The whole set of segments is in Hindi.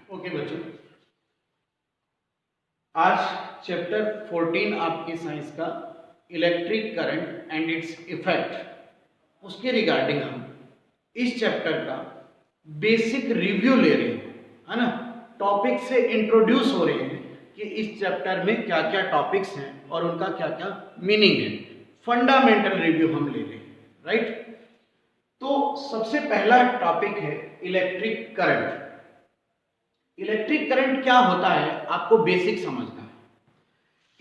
ओके बच्चों, आज चैप्टर 14 आपके साइंस का electric current and its effect, उसके रिगार्डिंग हम इस चैप्टर का बेसिक रिव्यू ले रहे हैं, है ना। टॉपिक से इंट्रोड्यूस हो रहे हैं कि इस चैप्टर में क्या क्या टॉपिक्स हैं और उनका क्या क्या मीनिंग है। फंडामेंटल रिव्यू हम ले रहे हैं, राइट। तो सबसे पहला टॉपिक है इलेक्ट्रिक करंट। इलेक्ट्रिक करंट क्या होता है आपको बेसिक समझना है।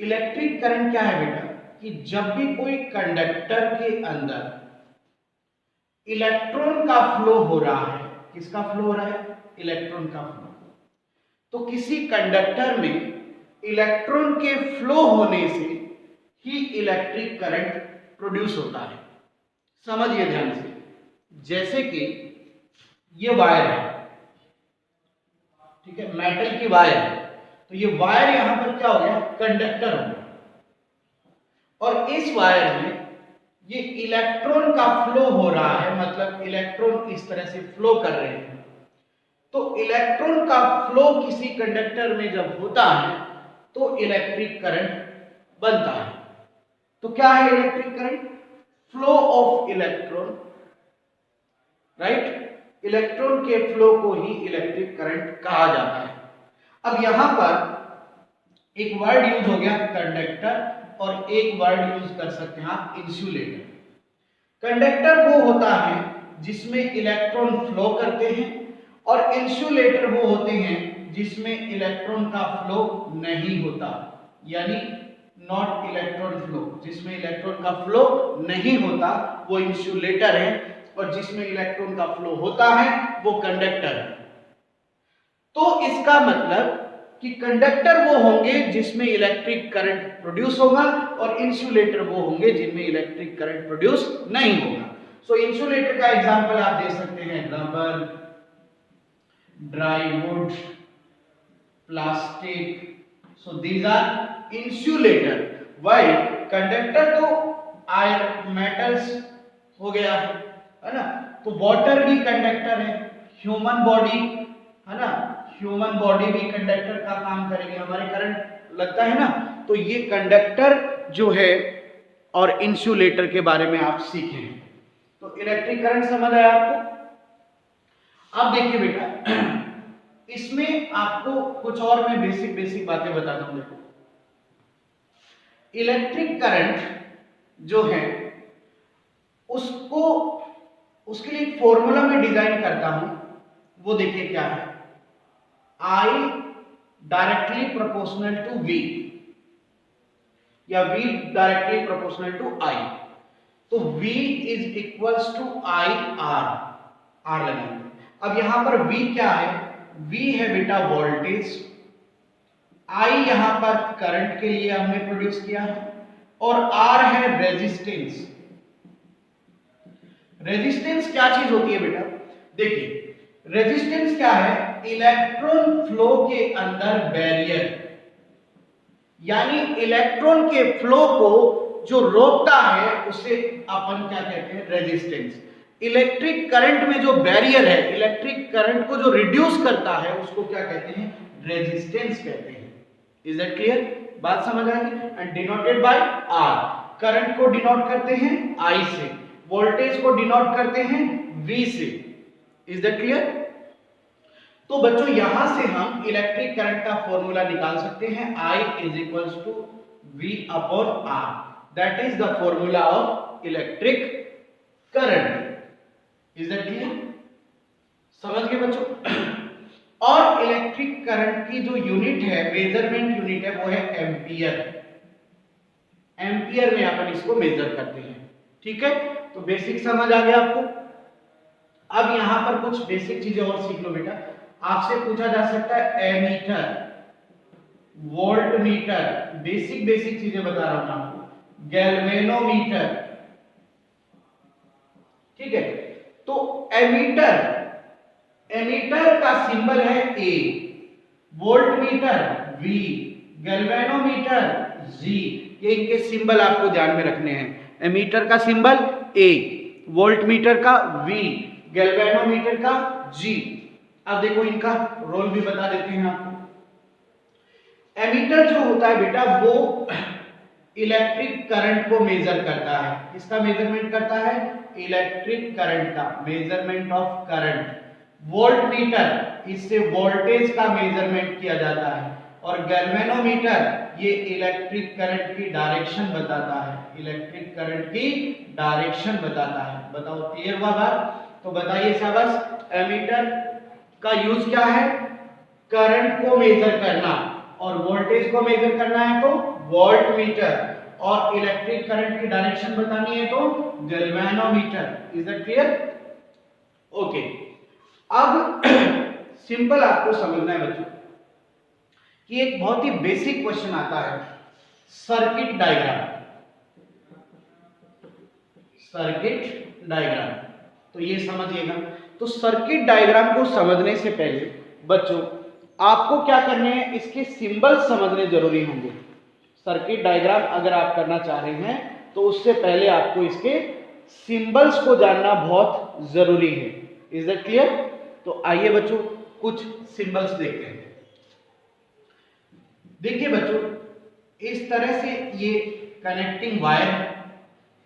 इलेक्ट्रिक करंट क्या है बेटा, कि जब भी कोई कंडक्टर के अंदर इलेक्ट्रॉन का फ्लो हो रहा है, किसका फ्लो हो रहा है? इलेक्ट्रॉन का फ्लो। तो किसी कंडक्टर में इलेक्ट्रॉन के फ्लो होने से ही इलेक्ट्रिक करंट प्रोड्यूस होता है। समझिए ध्यान से, जैसे कि ये वायर है, ठीक है, मेटल की वायर है। तो ये वायर यहां पर क्या हो गया? कंडक्टर हो गया। और इस वायर में ये इलेक्ट्रॉन का फ्लो हो रहा है, मतलब इलेक्ट्रॉन इस तरह से फ्लो कर रहे हैं। तो इलेक्ट्रॉन का फ्लो किसी कंडक्टर में जब होता है तो इलेक्ट्रिक करंट बनता है। तो क्या है electric current? Flow of electron, right. Electron के फ्लो को ही इलेक्ट्रिक करंट कहा जाता है। अब यहां पर एक वर्ड यूज हो गया कंडक्टर, और एक वर्ड यूज कर सकते हैं आप इंसुलेटर। कंडक्टर वो होता है जिसमें इलेक्ट्रॉन फ्लो करते हैं, और इंसुलेटर वो होते हैं जिसमें इलेक्ट्रॉन का फ्लो नहीं होता, यानी नॉट इलेक्ट्रॉन फ्लो। जिसमें इलेक्ट्रॉन का फ्लो नहीं होता वो इंसुलेटर है, और जिसमें इलेक्ट्रॉन का फ्लो होता है वो कंडक्टर है। तो इसका मतलब कि कंडक्टर वो होंगे जिसमें इलेक्ट्रिक करंट प्रोड्यूस होगा, और इंसुलेटर वो होंगे जिनमें इलेक्ट्रिक करंट प्रोड्यूस नहीं होगा। सो इंसुलेटर का एग्जांपल आप दे सकते हैं rubber, dry wood, plastic. So these are insulators. While conductor तो आयरन मेटल्स हो गया है ना। तो वाटर भी कंडक्टर है, ह्यूमन बॉडी है ना, ह्यूमन बॉडी भी कंडक्टर का काम करेगी, हमारे करंट लगता है ना। तो ये कंडक्टर जो है और इंसुलेटर के बारे में आप सीखे। तो इलेक्ट्रिक करंट समझ आया आपको। अब देखिए बेटा, इसमें आपको कुछ और मैं बेसिक बातें बताता हूं। देखो, इलेक्ट्रिक करंट जो है उसको, उसके लिए एक फॉर्मूला मैं डिजाइन करता हूं। वो देखिए क्या है, I directly proportional to V, या V directly proportional to I। तो V is equals to I R लगेंगे। अब यहां पर V क्या है? V है बेटा वोल्टेज, I यहां पर करंट के लिए हमने प्रोड्यूस किया है, और R है रेजिस्टेंस। रेजिस्टेंस क्या चीज होती है बेटा? देखिए, रेजिस्टेंस क्या है? इलेक्ट्रॉन फ्लो के अंदर बैरियर, यानी इलेक्ट्रॉन के फ्लो को जो रोकता है उसे अपन क्या कहते हैं? रेजिस्टेंस। इलेक्ट्रिक करंट में जो बैरियर है, इलेक्ट्रिक करंट को जो रिड्यूस करता है, उसको क्या कहते हैं? रेजिस्टेंस कहते हैं। Is that clear? बात समझ आ गई? And denoted by R. Current को डिनोट करते हैं I से, वोल्टेज को डिनोट करते हैं V से। Is that clear? तो बच्चों यहां से हम इलेक्ट्रिक करंट का फॉर्मूला निकाल सकते हैं, I is equals to V upon R। That is the formula of electric current. Is that clear? समझ गए बच्चों? और इलेक्ट्रिक करंट की जो यूनिट है, मेजरमेंट यूनिट है, वो है एम्पियर। एम्पियर में अपन इसको मेजर करते हैं, ठीक है। तो बेसिक समझ आ गया आपको। अब यहां पर कुछ बेसिक चीजें और सीख लो बेटा। आपसे पूछा जा सकता है एमीटर, वोल्ट मीटर, बेसिक चीजें बता रहा हूं आपको, गैल्वेनोमीटर, ठीक है। तो एमीटर का सिंबल है A, volt meter V, galvanometer G। ये इनके सिंबल आपको ध्यान में रखने हैं। एमीटर का सिंबल A, वोल्ट मीटर का V, गैल्वेनोमीटर का G। अब देखो इनका रोल भी बता देते हैं आपको। एमीटर जो होता है बेटा वो इलेक्ट्रिक करंट को मेजर करता है। किसका मेजरमेंट करता है? इलेक्ट्रिक करंट का, measurement of current. Volt meter, इससे वोल्टेज का मेजरमेंट किया जाता है। और गैल्वेनोमीटर ये इलेक्ट्रिक करंट की डायरेक्शन बताता है, इलेक्ट्रिक करंट की डायरेक्शन बताता है। बताओ क्लियर हुआ बात? तो बताइए शाबाश, एमीटर का यूज क्या है? करंट को मेजर करना, और वोल्टेज को मेजर करना है तो वोल्ट मीटर, और इलेक्ट्रिक करंट की डायरेक्शन बतानी है तो galvanometer. Is that clear? Okay, अब सिंपल आपको समझना है बच्चों कि एक बहुत ही बेसिक क्वेश्चन आता है, सर्किट डायग्राम। सर्किट डायग्राम, तो ये समझिएगा। तो सर्किट डायग्राम को समझने से पहले बच्चों आपको क्या करने हैं, इसके सिंबल समझने जरूरी होंगे। सर्किट डायग्राम अगर आप करना चाह रहे हैं तो उससे पहले आपको इसके सिंबल्स को जानना बहुत जरूरी है। Is that clear? तो आइए बच्चों कुछ सिंबल्स देखते हैं। देखिए बच्चों, इस तरह से ये कनेक्टिंग वायर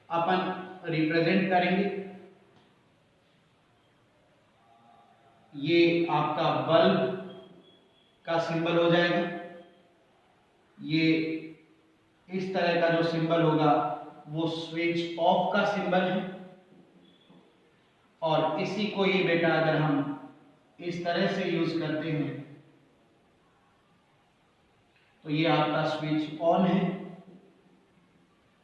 अपन रिप्रेजेंट करेंगे। ये आपका बल्ब का सिंबल हो जाएगा। ये इस तरह का जो सिंबल होगा वो स्विच ऑफ का सिंबल है। और इसी को ही बेटा अगर हम इस तरह से यूज करते हैं तो ये आपका स्विच ऑन है।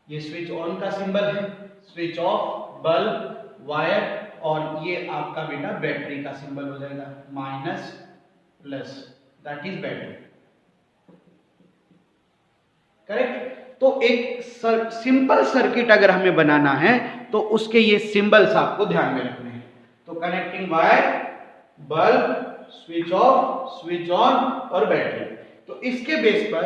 ये स्विच ऑन का सिंबल है, स्विच ऑफ, बल्ब, वायर, और ये आपका बेटा बैटरी का सिंबल हो जाएगा, minus plus, that is battery. Correct? तो एक सिंपल सर्किट अगर हमें बनाना है तो उसके ये सिंबल्स आपको ध्यान में रखने हैं। तो connecting wire, bulb, switch off, switch on और बैटरी। तो इसके बेस पर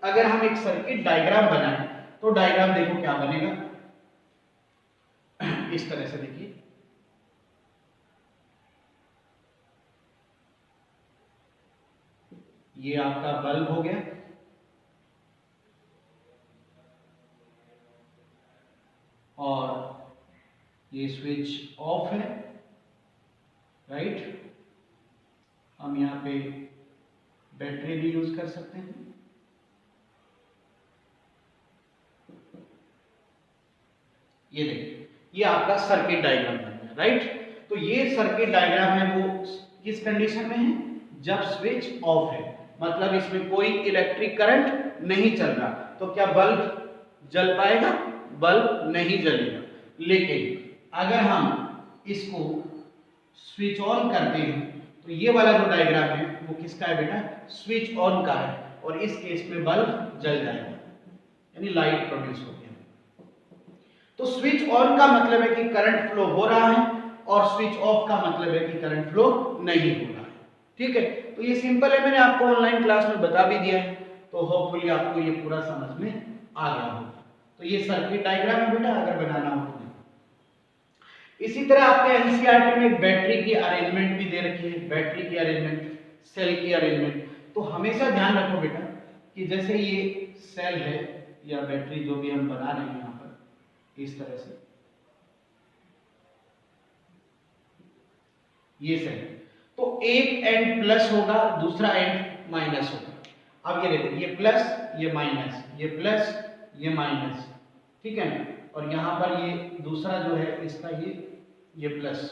अगर हम एक सर्किट डायग्राम बनाएं तो डायग्राम देखो क्या बनेगा, इस तरह से देखिए। ये आपका बल्ब हो गया, और ये स्विच ऑफ है, राइट। हम यहाँ पे बैटरी भी यूज कर सकते हैं। ये देखिए, ये आपका सर्किट डायग्राम बन गया, राइट। तो ये सर्किट डायग्राम है वो किस कंडीशन में है? जब स्विच ऑफ है, मतलब इसमें कोई इलेक्ट्रिक करंट नहीं चल रहा। तो क्या बल्ब जल पाएगा? बल्ब नहीं जलेगा। लेकिन अगर हम इसको स्विच ऑन करते हैं तो ये वाला जो डायग्राम है वो किसका है बेटा? स्विच ऑन का है, और इस केस में बल्ब जल जाएगा, यानी लाइट प्रोड्यूस होगी। तो स्विच ऑन का मतलब है कि करंट फ्लो हो रहा है, और स्विच ऑफ का मतलब है कि करंट फ्लो नहीं हो रहा है। ठीक है? तो ये सिंपल है, मैंने आपको ऑनलाइन क्लास में बता भी दिया है, तो होपफुली आपको ये पूरा समझ में आ गया होगा। तो ये सर्किट डायग्राम है बेटा, अगर बनाना हो तो। इसी तरह आपके एनसीईआरटी में एक बैटरी की अरेंजमेंट भी दे रखी है, बैटरी की अरेंजमेंट, सेल की अरेंजमेंट। तो हमेशा ध्यान रखो बेटा कि जैसे ये सेल है या बैटरी जो भी हम बना रहे हैं यहाँ पर, इस तरह से ये सेल, तो एक एंड प्लस होगा, दूसरा एंड माइनस होगा। अब ये देखो, ये प्लस, ये माइनस, ये प्लस, ये माइनस, ठीक है ना। और यहां पर ये दूसरा जो है इसका ये प्लस,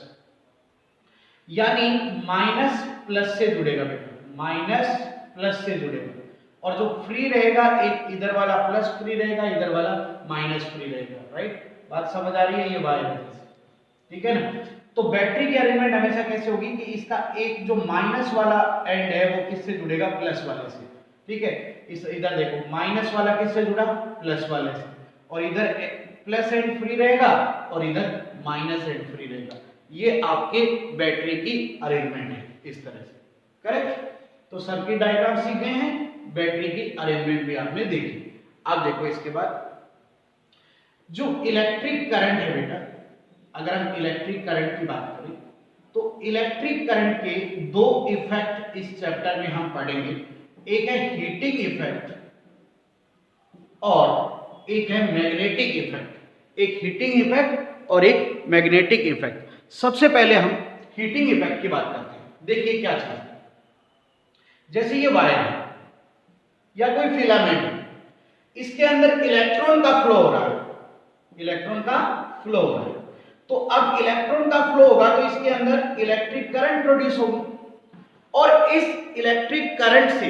यानी माइनस प्लस से जुड़ेगा बेटा, माइनस प्लस से जुड़ेगा। और जो फ्री रहेगा, एक इधर वाला प्लस फ्री रहेगा, इधर वाला माइनस फ्री रहेगा, राइट। बात समझ आ रही है? ये वायर है, ठीक है ना। तो बैटरी की अरेंजमेंट हमेशा कैसे होगी कि इसका एक जो माइनस वाला एंड है वो किससे जुड़ेगा? प्लस वाले से, ठीक है। इस इधर देखो, माइनस वाला किससे जुड़ा? प्लस वाले से, और इधर प्लस एंड फ्री रहेगा और इधर माइनस एंड फ्री रहेगा। ये आपके बैटरी की अरेंजमेंट है, इस तरह से। करेक्ट? तो सर्किट डायग्राम सीख गए हैं, बैटरी की अरेंजमेंट भी आपने देखी। अब देखो इसके बाद जो इलेक्ट्रिक करंट है बेटा, अगर हम इलेक्ट्रिक करंट की बात करें तो इलेक्ट्रिक करंट के दो इफेक्ट इस चैप्टर में हम पढ़ेंगे, एक है हीटिंग इफेक्ट और एक है मैग्नेटिक इफेक्ट। एक हीटिंग इफेक्ट और एक मैग्नेटिक इफेक्ट। सबसे पहले हम हीटिंग इफेक्ट की बात करते हैं। देखिए क्या चीज, जैसे ये वायर है या कोई फिलामेंट है, इसके अंदर इलेक्ट्रॉन का फ्लो हो रहा है, इलेक्ट्रॉन का फ्लो हो रहा है। तो अब इलेक्ट्रॉन का फ्लो होगा तो इसके अंदर इलेक्ट्रिक करंट प्रोड्यूस होगी, और इस इलेक्ट्रिक करंट से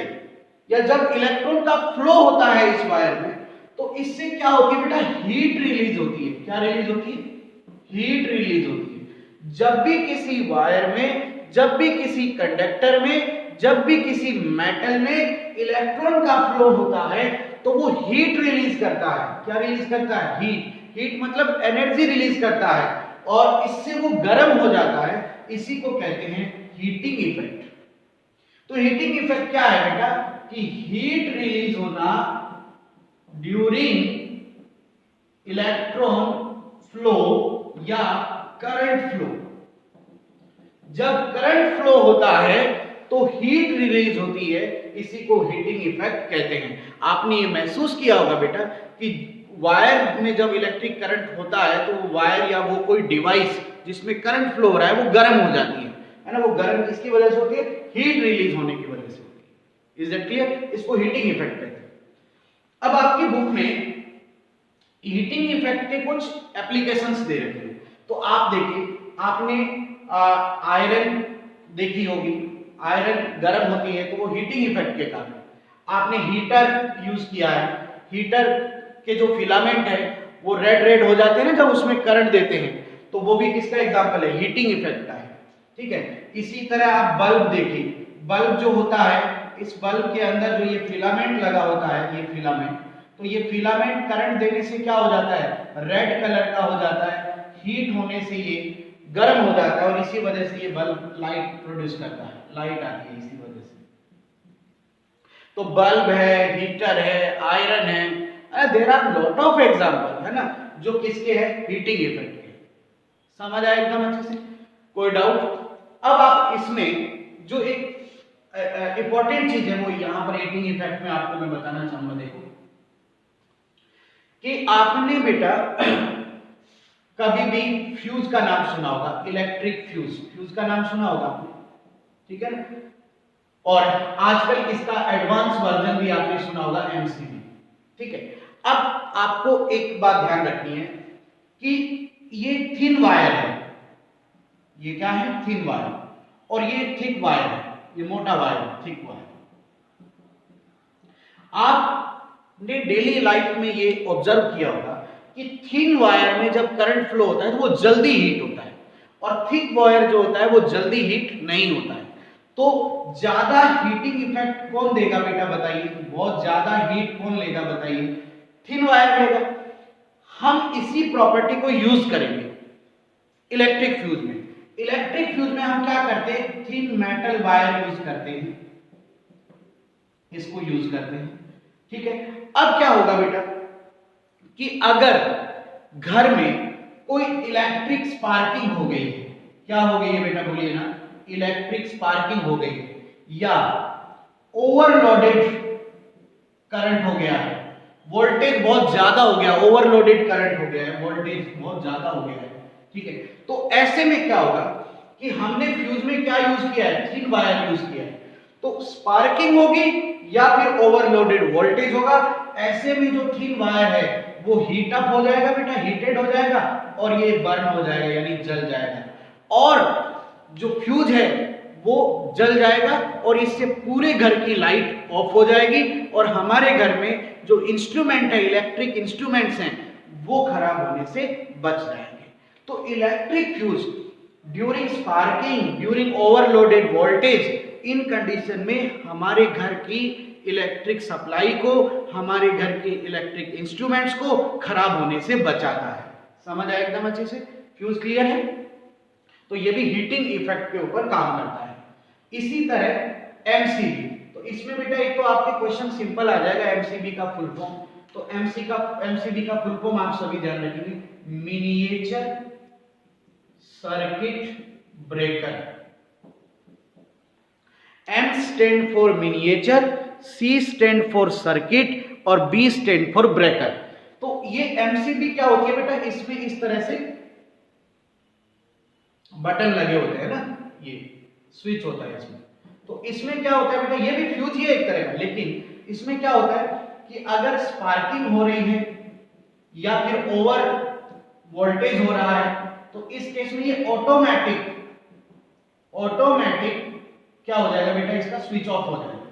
या जब इलेक्ट्रॉन का फ्लो होता है इस वायर में, तो इससे क्या होती है बेटा, हीट रिलीज होती है। क्या रिलीज होती है? हीट रिलीज होती है। जब भी किसी वायर में, जब भी किसी कंडक्टर में, जब भी किसी मेटल में इलेक्ट्रॉन का फ्लो होता है तो वो हीट रिलीज करता है। क्या रिलीज करता है? हीट। हीट मतलब एनर्जी रिलीज करता है और इससे वो गर्म हो जाता है। इसी को कहते हैं हीटिंग इफेक्ट। तो हीटिंग इफेक्ट क्या है बेटा, कि हीट रिलीज होना ड्यूरिंग इलेक्ट्रॉन फ्लो या करंट फ्लो। जब करंट फ्लो होता है तो हीट रिलीज होती है, इसी को हीटिंग इफेक्ट कहते हैं। आपने ये महसूस किया होगा बेटा कि वायर में जब इलेक्ट्रिक करंट होता है तो वो वायर या वो कोई डिवाइस जिसमें करंट फ्लो हो रहा है वो गर्म हो जाती है ना। वो गर्म किसकी वजह से होती है? हीट रिलीज होने की वजह से होती है। Is that clear? इसको हीटिंग इफेक्ट कहते हैं। अब आपकी बुक में हीटिंग इफेक्ट के कुछ एप्लीकेशंस दे रखे हैं, तो आप देखिए, आपने आयरन देखी होगी, आयरन गर्म होती है तो वो हीटिंग इफेक्ट के कारण। आपने हीटर यूज किया है, हीटर के जो फिलामेंट है वो रेड रेड हो जाते हैं ना जब उसमें करंट देते हैं, तो वो भी किसका एग्जांपल है? हीटिंग इफेक्ट का है। ठीक है, इसी तरह आप बल्ब देखिए, बल्ब जो होता है, इस बल्ब के अंदर जो ये फिलामेंट लगा होता है, ये फिलामेंट, तो ये फिलामेंट करंट देने से क्या हो जाता है? रेड कलर का हो जाता है। हीट होने से ये गर्म हो जाता है और इसी वजह से ये बल्ब लाइट प्रोड्यूस करता है, लाइट आती है इसी वजह से। तो बल्ब है, हीटर है, आयरन है, there are lot of example, है ना, जो किसके है? हीटिंग इफेक्ट के। समझ आया एकदम अच्छे से? कोई डाउट? अब आप इसमें जो एक इंपॉर्टेंट चीज है वो यहां पर हीटिंग इफेक्ट में आपको मैं बताना चाहूंगा। देखो कि आपने बेटा कभी भी फ्यूज का नाम सुना होगा, इलेक्ट्रिक फ्यूज, फ्यूज का नाम सुना होगा आपने, ठीक है ना? और आजकल इसका एडवांस वर्जन भी आपने सुना होगा, एमसीबी। ठीक है, अब आपको एक बात ध्यान रखनी है कि ये थिन वायर है, ये क्या है? थिन वायर, और ये थिक वायर है, ये मोटा वायर है, थिक वायर। आपने डेली लाइफ में ये ऑब्जर्व किया होगा कि थिन वायर में जब करंट फ्लो होता है तो वो जल्दी हीट होता है, और थिक वायर जो होता है वो जल्दी हीट नहीं होता है। तो ज्यादा हीटिंग इफेक्ट कौन देगा बेटा, बताइए? बहुत ज्यादा हीट कौन लेगा, बताइए? थिन वायर लेगा। हम इसी प्रॉपर्टी को यूज करेंगे इलेक्ट्रिक फ्यूज में। इलेक्ट्रिक फ्यूज में हम क्या करते हैं? थिन मेटल वायर यूज करते हैं, इसको यूज करते हैं। ठीक है, अब क्या होगा बेटा कि अगर घर में कोई इलेक्ट्रिक स्पार्किंग हो गई है, क्या हो गई है बेटा, बोलिए ना? इलेक्ट्रिक स्पार्किंग हो गई है, या ओवरलोडेड करंट हो गया है, वोल्टेज बहुत ज्यादा हो गया, ओवरलोडेड करंट हो गया है, वोल्टेज बहुत ज्यादा हो गया है। ठीक है, तो ऐसे में क्या होगा कि हमने फ्यूज में क्या यूज किया है? थिन वायर यूज किया है, तो स्पार्किंग होगी या फिर ओवरलोडेड वोल्टेज होगा। ऐसे में जो थिन वायर है वो हीट अप हो जाएगा बेटा, हीटेड हो जाएगा, और ये बर्न हो जाएगा यानी जल जाएगा, और जो फ्यूज है वो जल जाएगा, और इससे पूरे घर की लाइट ऑफ हो जाएगी, और हमारे घर में जो इंस्ट्रूमेंट है, इलेक्ट्रिक इंस्ट्रूमेंट्स हैं, वो खराब होने से बच जाएंगे। तो electric fuse during sparking, during overloaded voltage, इन कंडीशन में हमारे घर की इलेक्ट्रिक सप्लाई को, हमारे घर के इलेक्ट्रिक इंस्ट्रूमेंट्स को खराब होने से बचाता है। समझ आया एकदम अच्छे से? फ्यूज क्लियर है? तो ये भी हीटिंग इफेक्ट के ऊपर काम करता है। इसी तरह एमसीबी, तो इसमें बेटा एक तो आपके क्वेश्चन सिंपल आ जाएगा, एमसीबी का फुल फॉर्म। तो एमसीबी का फुल फॉर्म आप सभी ध्यान रखेंगे, miniature circuit breaker. M stand for miniature, C stand for circuit और B स्टैंड फॉर ब्रेकर। तो ये MCB क्या होती है बेटा, इसमें इस तरह से बटन लगे होते हैं ना, ये स्विच होता है इसमें। तो इसमें क्या होता है बेटा, ये भी फ्यूज ही है एक तरह का, लेकिन इसमें क्या होता है कि अगर स्पार्किंग हो रही है या फिर ओवर वोल्टेज हो रहा है तो इस केस में ये ऑटोमेटिक क्या हो जाएगा बेटा, इसका स्विच ऑफ हो जाएगा,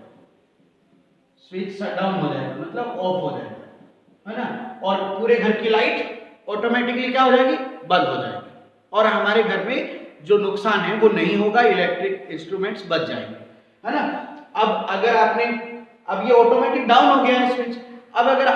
स्विच शट डाउन हो जाएगा, मतलब ऑफ हो जाएगा, है ना। और पूरे घर की लाइट ऑटोमेटिकली क्या हो जाएगी, बंद हो जाएगी, और हमारे घर में जो नुकसान है वो नहीं होगा, इलेक्ट्रिक इंस्ट्रूमेंट्स बच जाएंगे, है ना। अब अगर अब ये ऑटोमेटिक डाउन हो गया है स्विच। अब अगर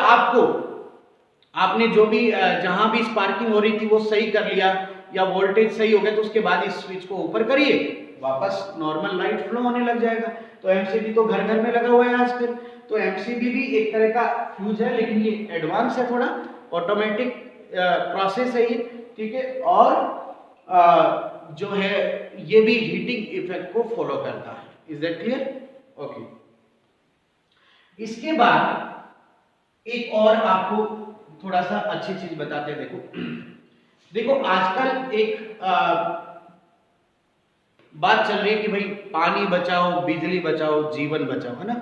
आपने जो भी जहां भी स्पार्किंग हो रही थी वो सही कर लिया या वोल्टेज सही हो गया, तो उसके बाद इस स्विच को ऊपर करिए, वापस नॉर्मल लाइट फ्लो होने लग जाएगा। तो एमसीबी तो घर घर में लगा हुआ है आजकल। तो एमसीबी भी एक तरह का फ्यूज है, लेकिन ये एडवांस है थोड़ा, ऑटोमेटिक प्रोसेस है ये, ठीक है। और जो है ये भी हीटिंग इफेक्ट को फॉलो करता है। Is that clear? ओके। इसके बाद एक और आपको थोड़ा सा अच्छी चीज बताते हैं। देखो आजकल एक बात चल रही है कि भाई पानी बचाओ, बिजली बचाओ, जीवन बचाओ, है ना।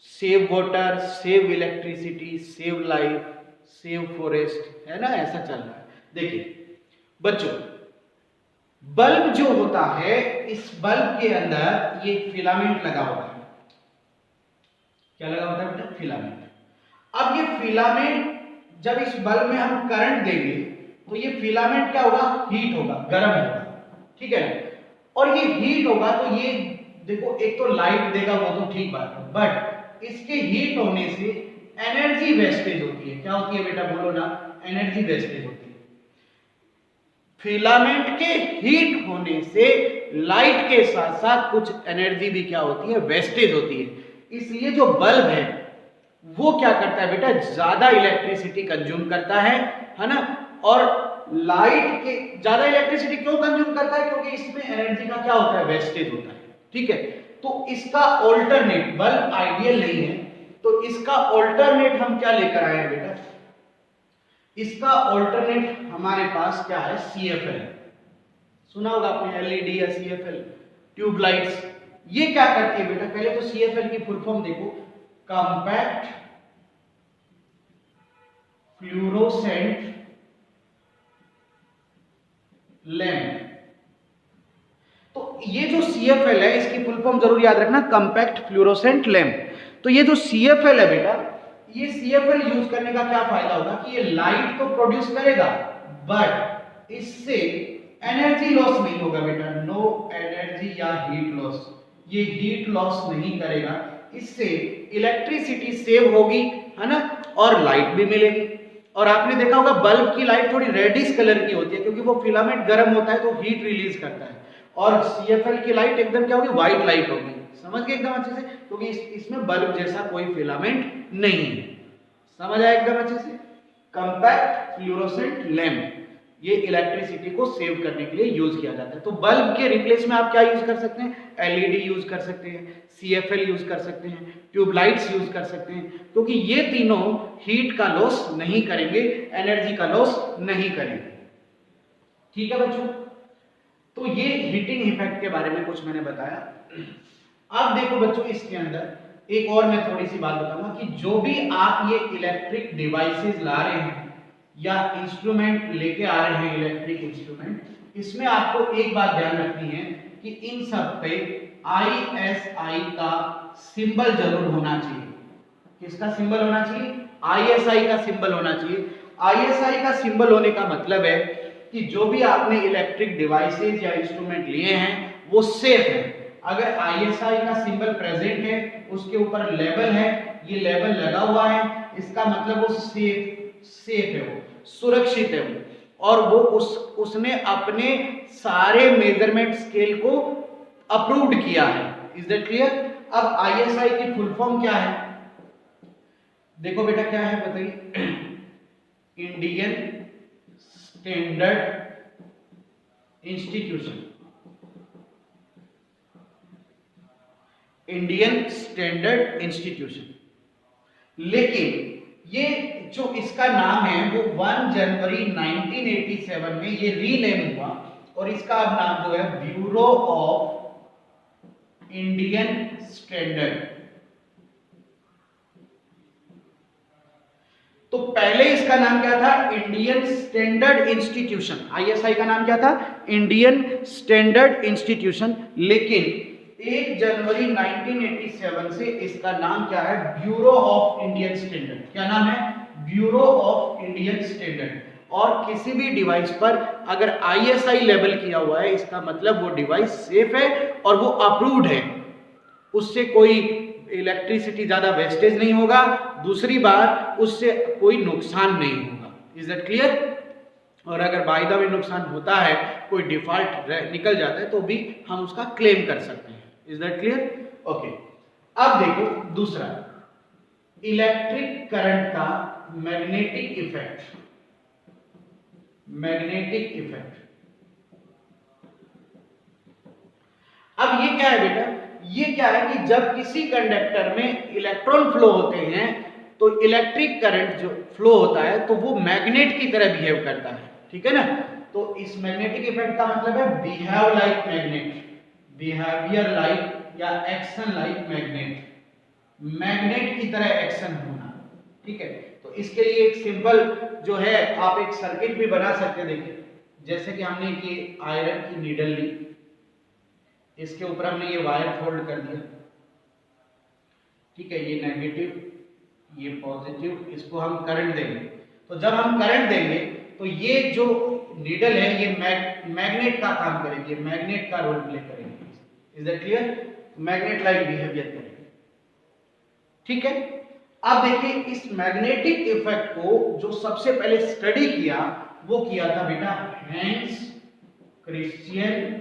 Save water, save electricity, save life, save forest, है ना, ऐसा चल रहा है। देखिए बच्चों, बल्ब जो होता है, इस बल्ब के अंदर ये फिलामेंट लगा होता है। क्या लगा होता है बेटा? फिलामेंट। अब ये फिलामेंट जब इस बल्ब में हम करंट देंगे तो ये फिलामेंट क्या होगा, हीट होगा, गर्म होगा, ठीक है। और ये हीट होगा तो ये देखो, एक तो लाइट देगा, वो तो ठीक बात है, बट इसके हीट होने से एनर्जी वेस्टेज होती है। क्या होती है बेटा, बोलो ना, एनर्जी वेस्टेज होती है। फिलामेंट के हीट होने से लाइट के साथ साथ कुछ एनर्जी भी क्या होती है, वेस्टेज होती है। इसलिए जो बल्ब है वो क्या करता है बेटा, ज्यादा इलेक्ट्रिसिटी कंज्यूम करता है ना। और लाइट के ज्यादा इलेक्ट्रिसिटी क्यों कंज्यूम करता है, क्योंकि इसमें एनर्जी का क्या होता है, वेस्टेज होता है, ठीक है। तो इसका ऑल्टरनेट, बल्ब आइडियल नहीं है, तो इसका ऑल्टरनेट हम क्या लेकर आए हैं बेटा, इसका ऑल्टरनेट हमारे पास क्या है, CFL। सुना होगा आपने LED या CFL, ट्यूबलाइट्स। ये क्या करती है बेटा, पहले तो CFL की फुल फॉर्म देखो, कॉम्पैक्ट फ्लूरोसेंट लैंप। तो ये जो CFL है, इसकी फुल फॉर्म जरूर याद रखना, कॉम्पैक्ट फ्लूरोसेंट लैंप। तो ये जो CFL है बेटा, ये CFL यूज करने का क्या फायदा होगा कि ये लाइट तो प्रोड्यूस करेगा, बट इससे एनर्जी लॉस नहीं होगा बेटा, नो एनर्जी या हीट लॉस, ये हीट लॉस नहीं करेगा। इससे इलेक्ट्रिसिटी सेव होगी, है ना, और लाइट भी मिलेगी। और आपने देखा होगा बल्ब की लाइट थोड़ी रेडिश कलर की होती है, क्योंकि वो फिलामेंट गर्म होता है तो हीट रिलीज करता है। और CFL की लाइट एकदम क्या होगी, व्हाइट लाइट होगी। समझ गए एकदम अच्छे से, क्योंकि इसमें बल्ब जैसा कोई फिलामेंट नहीं है। समझ आया एकदम अच्छे से। कॉम्पैक्ट फ्लूरोसेंट लैंप, ये इलेक्ट्रिसिटी को सेव करने के लिए यूज किया जाता है। तो बल्ब के रिप्लेस में आप क्या यूज कर सकते हैं, LED यूज कर सकते हैं, CFL यूज कर सकते हैं, ट्यूबलाइट्स यूज कर सकते हैं, क्योंकि ये तीनों हीट का लॉस नहीं करेंगे, एनर्जी का लॉस नहीं करेंगे, ठीक है बच्चों। तो ये हीटिंग इफेक्ट के बारे में कुछ मैंने बताया। अब देखो बच्चों, इसके अंदर एक और मैं थोड़ी सी बात बताऊंगा कि जो भी आप ये इलेक्ट्रिक डिवाइसेस ला रहे हैं या इंस्ट्रूमेंट लेके आ रहे हैं, इलेक्ट्रिक इंस्ट्रूमेंट, इसमें आपको एक बात ध्यान रखनी है कि इन सब पे ISI का सिंबल जरूर होना चाहिए। किसका सिंबल होना चाहिए, ISI का सिंबल होना चाहिए। ISI का सिंबल होने का मतलब है कि जो भी आपने इलेक्ट्रिक डिवाइसेस या इंस्ट्रूमेंट लिए हैं वो सेफ है। अगर ISI का सिंबल प्रेजेंट है, उसके ऊपर लेबल है, ये लेबल लगा हुआ है, इसका मतलब वो सेफ है, वो सुरक्षित है वो, और वो उसने अपने सारे मेजरमेंट स्केल को अप्रूव्ड किया है। Is that clear? अब ISI की फुल फॉर्म क्या है, देखो बेटा क्या है बताइए, Indian standard institution, Indian standard institution. लेकिन ये जो इसका नाम है वो 1 जनवरी 1987 में ये रीनेम हुआ और इसका अब नाम जो है ब्यूरो ऑफ इंडियन स्टैंडर्ड। तो पहले इसका नाम क्या था? Indian standard institution. आईएसआई का नाम क्या था? Indian standard institution. लेकिन 1 जनवरी 1987 से इसका नाम क्या है? Bureau of Indian standard. क्या नाम है? Bureau of Indian standard. और किसी भी डिवाइस पर अगर आईएसआई लेवल किया हुआ है इसका मतलब वो डिवाइस सेफ है और वो अप्रूव्ड है, उससे कोई इलेक्ट्रिसिटी ज्यादा वेस्टेज नहीं होगा, दूसरी बात उससे कोई नुकसान नहीं होगा। Is that clear? और अगर बाय द वे नुकसान होता है, कोई डिफॉल्ट निकल जाता है, तो भी हम उसका क्लेम कर सकते हैं। Is that clear? ओके। अब देखो दूसरा, इलेक्ट्रिक करंट का मैग्नेटिक इफेक्ट। मैग्नेटिक इफेक्ट, अब ये क्या है बेटा? ये क्या है कि जब किसी कंडक्टर में इलेक्ट्रॉन फ्लो होते हैं तो इलेक्ट्रिक करंट जो फ्लो होता है तो वो मैग्नेट की तरह बिहेव करता है, ठीक है ना? तो इस मैग्नेटिक इफेक्ट का मतलब है behave like magnet, behaviour like या एक्शन लाइक मैग्नेट, मैग्नेट की तरह एक्शन होना, ठीक है? तो इसके लिए एक सिंपल जो है आप एक सर्किट भी बना सकते हैं। देखिए जैसे कि हमने ये आयरन की नीडल ली, इसके ऊपर हमने ये वायर फोल्ड कर दिया, ठीक है? ये नेगेटिव, ये पॉजिटिव, इसको हम करंट देंगे। तो जब हम करंट देंगे तो ये जो नीडल है ये मैग्नेट का काम करेगी, मैग्नेट का रोल प्ले करेगी। Is that clear? Magnet like behaviour करेगी, ठीक है? अब देखिए इस मैग्नेटिक इफेक्ट को जो सबसे पहले स्टडी किया वो किया था बेटा हैंस क्रिश्चियन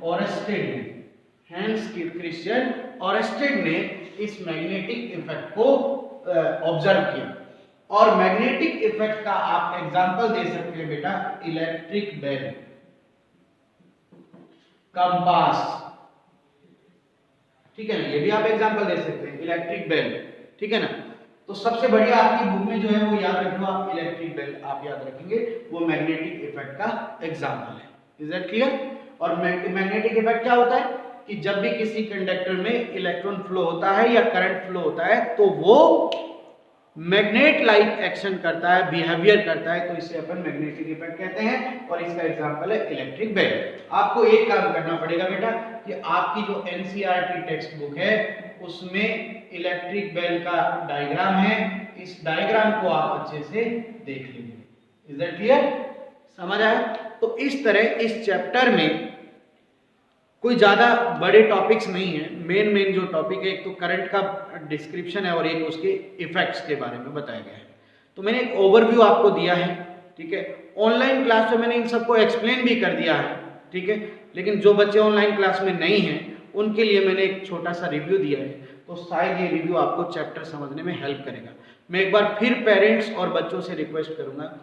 ऑरेस्टेड ने। हैंस क्रिश्चियन ऑरेस्टेड ने इस मैग्नेटिक इफेक्ट को ऑब्जर्व किया। और मैग्नेटिक इफेक्ट का आप एग्जांपल दे सकते हैं बेटा इलेक्ट्रिक बेल, कंपास, ठीक है ना? ये भी आप एग्जांपल दे सकते हैं इलेक्ट्रिक बेल, ठीक है ना? तो सबसे बढ़िया आपकी बुक में जो है वो याद रखो आप इलेक्ट्रिक बेल आप याद रखेंगे, वो मैग्नेटिक इफेक्ट का एग्जांपल है। Is that clear? और मैग्नेटिक इफेक्ट क्या होता है कि जब भी किसी कंडक्टर में इलेक्ट्रॉन फ्लो होता है या करंट फ्लो होता है तो वो मैग्नेट लाइक एक्शन करता है, बिहेवियर करता है, तो इसे अपन मैग्नेटिक इफेक्ट कहते हैं। और इसका एग्जांपल है इलेक्ट्रिक बेल। आपको एक काम करना पड़ेगा बेटा कि आपकी जो एनसीईआरटी टेक्स्ट बुक है उसमें इलेक्ट्रिक बेल का डायग्राम है, इस डायग्राम को आप अच्छे से देख लीजिए। Is that clear? समझ आया? तो इस तरह इस चैप्टर में कोई ज़्यादा बड़े टॉपिक्स नहीं है। मेन जो टॉपिक है एक तो करंट का डिस्क्रिप्शन है और एक उसके इफेक्ट्स के बारे में बताया गया है। तो मैंने एक ओवरव्यू आपको दिया है, ठीक है? ऑनलाइन क्लास में मैंने इन सबको एक्सप्लेन भी कर दिया है, ठीक है? लेकिन जो बच्चे ऑनलाइन क्लास में नहीं हैं उनके लिए मैंने एक छोटा सा रिव्यू दिया है, तो शायद ये रिव्यू आपको चैप्टर समझने में हेल्प करेगा। मैं एक बार फिर पेरेंट्स और बच्चों से रिक्वेस्ट करूँगा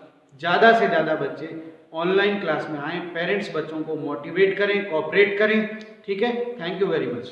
ज़्यादा से ज़्यादा बच्चे ऑनलाइन क्लास में आएँ, पेरेंट्स बच्चों को मोटिवेट करें, कोऑपरेट करें, ठीक है? Thank you very much.